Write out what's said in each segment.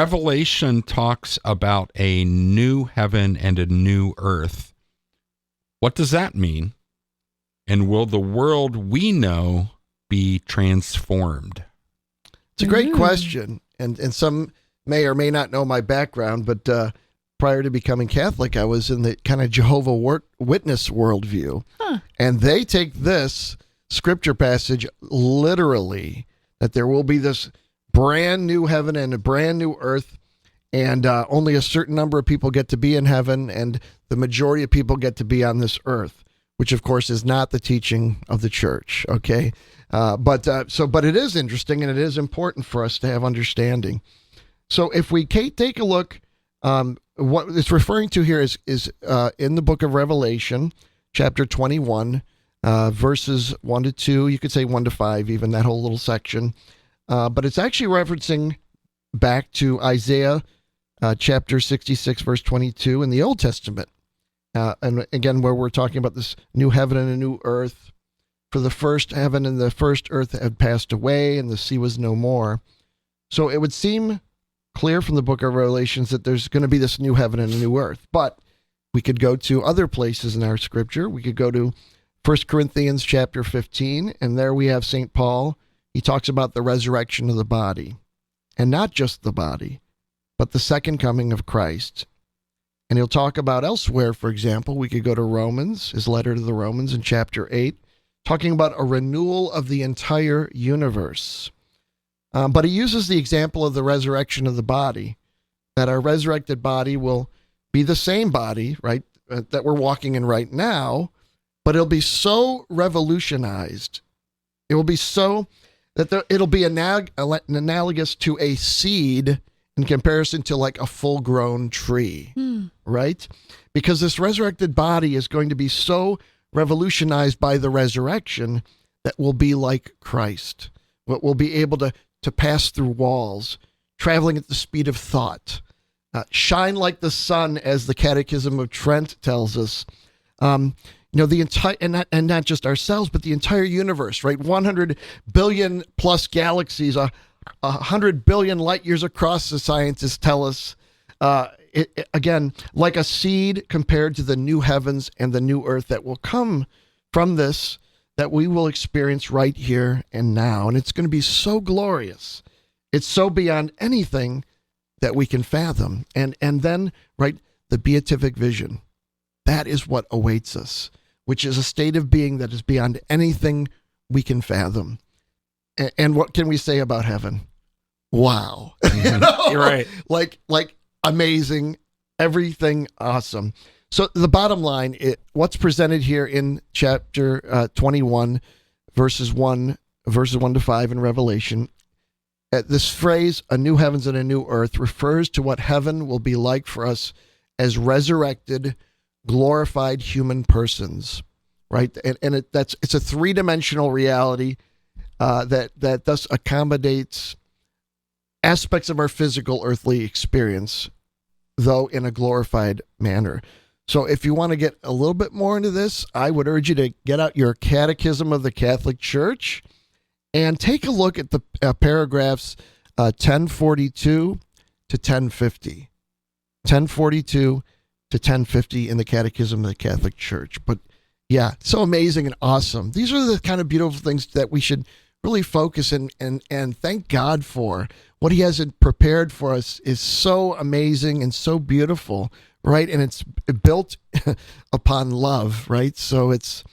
Revelation talks about a new heaven and a new earth. What does that mean? And will the world we know be transformed? It's a great question. And some may or may not know my background, but prior to becoming Catholic, I was in the kind of Jehovah's Witness worldview. And they take this scripture passage literally, that there will be this brand new heaven and a brand new earth, and only a certain number of people get to be in heaven, and the majority of people get to be on this earth, which of course is not the teaching of the church. Okay, but it is interesting, and it is important for us to have understanding. So if we take a look, what it's referring to here is in the book of Revelation, chapter 21, verses 1 to 2. You could say 1 to 5, even that whole little section. But it's actually referencing back to Isaiah chapter 66, verse 22 in the Old Testament. And again, where we're talking about this new heaven and a new earth. For the first heaven and the first earth had passed away, and the sea was no more. So it would seem clear from the book of Revelations that there's going to be this new heaven and a new earth. But we could go to other places in our scripture. We could go to 1 Corinthians chapter 15, and there we have St. Paul. He talks about the resurrection of the body, and not just the body, but the second coming of Christ. And he'll talk about elsewhere, for example, we could go to Romans, his letter to the Romans in chapter 8, talking about a renewal of the entire universe. But he uses the example of the resurrection of the body, that our resurrected body will be the same body, right, that we're walking in right now, but it'll be so revolutionized. It will be so that it'll be analogous to a seed in comparison to like a full-grown tree, right? Because this resurrected body is going to be so revolutionized by the resurrection that will be like Christ. We'll be able to pass through walls, traveling at the speed of thought, shine like the sun, as the Catechism of Trent tells us. The entire, and not just ourselves, but the entire universe, right? 100 billion plus galaxies, 100 billion light years across, the scientists tell us. Again, like a seed compared to the new heavens and the new earth that will come from this, that we will experience right here and now. And it's going to be so glorious. It's so beyond anything that we can fathom. And then, right, the beatific vision. That is what awaits us, which is a state of being that is beyond anything we can fathom. And what can we say about heaven? Wow. You're right. Like amazing, everything awesome. So the bottom line, what's presented here in chapter 21, verses 1 to 5 in Revelation, this phrase, a new heavens and a new earth, refers to what heaven will be like for us as resurrected, glorified human persons, right? And it's a three-dimensional reality that thus accommodates aspects of our physical earthly experience, though in a glorified manner. So if you want to get a little bit more into this, I would urge you to get out your Catechism of the Catholic Church and take a look at the paragraphs 1042 to 1050. 1042 to 1050 in the Catechism of the Catholic Church. But yeah, so amazing and awesome. These are the kind of beautiful things that we should really focus and thank God for. What he has prepared for us is so amazing and so beautiful, right? And it's built upon love, right? So it's,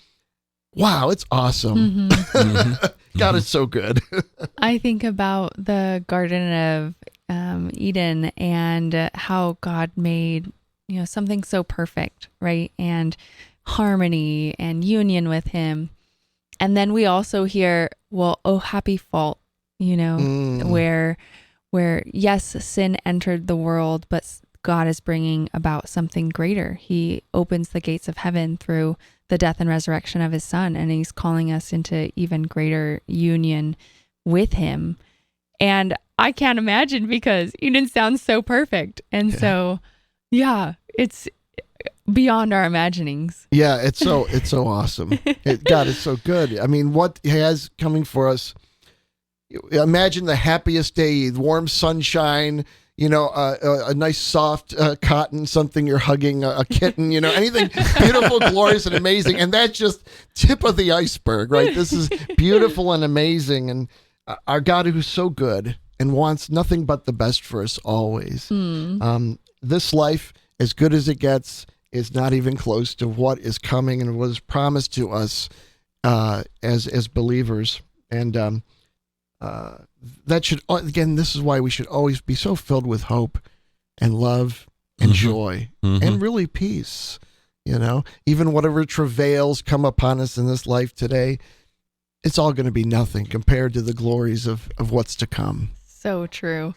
wow, it's awesome. God is so good. I think about the Garden of Eden and how God made, something so perfect, right? And harmony and union with him. And then we also hear, well, oh, happy fault, where yes, sin entered the world, but God is bringing about something greater. He opens the gates of heaven through the death and resurrection of his son, and he's calling us into even greater union with him. And I can't imagine, because Eden sounds so perfect. And so, yeah, it's beyond our imaginings. Yeah, it's so awesome. God is so good. I mean, what he has coming for us, imagine the happiest day, warm sunshine, a nice soft cotton, something you're hugging, a kitten, anything beautiful, glorious, and amazing. And that's just tip of the iceberg, right? This is beautiful and amazing. And our God who's so good and wants nothing but the best for us always. This life, as good as it gets, is not even close to what is coming and what is promised to us as believers. And that should, again, this is why we should always be so filled with hope and love and joy and really peace. Even whatever travails come upon us in this life today, it's all going to be nothing compared to the glories of what's to come. So true.